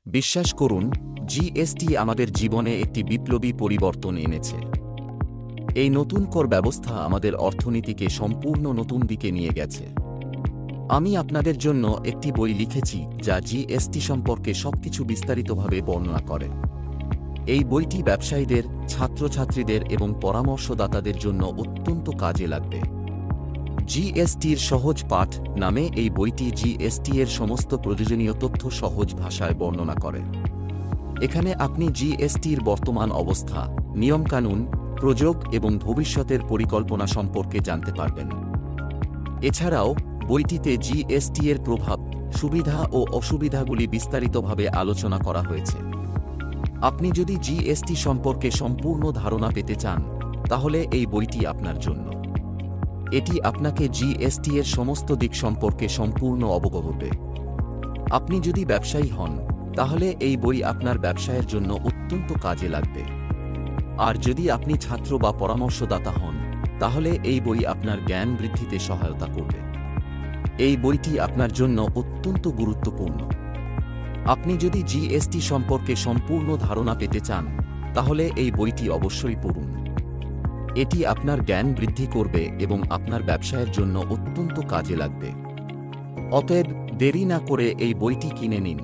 বিশ্বাস করুন, জিএসটি আমাদের জীবনে একটি বিপ্লবী পরিবর্তন এনেছে। এই নতুন কর ব্যবস্থা আমাদের অর্থনীতিকে সম্পূর্ণ নতুন দিকে নিয়ে গেছে। আমি আপনাদের জন্য একটি বই লিখেছি যা জিএসটি সম্পর্কে সবকিছু বিস্তারিতভাবে বর্ণনা করে। এই বইটি ব্যবসায়ীদের, ছাত্রছাত্রীদের এবং পরামর্শদাতাদের জন্য অত্যন্ত কাজে লাগবে। জিএসটির সহজ পাঠ নামে এই বইটি জিএসটি এর সমস্ত প্রয়োজনীয় তথ্য সহজ ভাষায় বর্ণনা করে। এখানে আপনি জিএসটির বর্তমান অবস্থা, নিয়মকানুন, প্রযোগ এবং ভবিষ্যতের পরিকল্পনা সম্পর্কে জানতে পারবেন। এছাড়াও বইটিতে জিএসটি এর প্রভাব, সুবিধা ও অসুবিধাগুলি বিস্তারিতভাবে আলোচনা করা হয়েছে। আপনি যদি জিএসটি সম্পর্কে সম্পূর্ণ ধারণা পেতে চান, তাহলে এই বইটি আপনার জন্য। এটি আপনাকে জিএসটি এর সমস্ত দিক সম্পর্কে সম্পূর্ণ অবগত করবে। আপনি যদি ব্যবসায়ী হন, তাহলে এই বই আপনার ব্যবসায়ের জন্য অত্যন্ত কাজে লাগবে। আর যদি আপনি ছাত্র বা পরামর্শদাতা হন, তাহলে এই বই আপনার জ্ঞান বৃদ্ধিতে সহায়তা করবে। এই বইটি আপনার জন্য অত্যন্ত গুরুত্বপূর্ণ। আপনি যদি জিএসটি সম্পর্কে সম্পূর্ণ ধারণা পেতে চান, তাহলে এই বইটি অবশ্যই পড়ুন। এটি আপনার জ্ঞান বৃদ্ধি করবে এবং আপনার ব্যবসায়ের জন্য অত্যন্ত কাজে লাগবে। অতএব দেরি না করে এই বইটি কিনে নিন।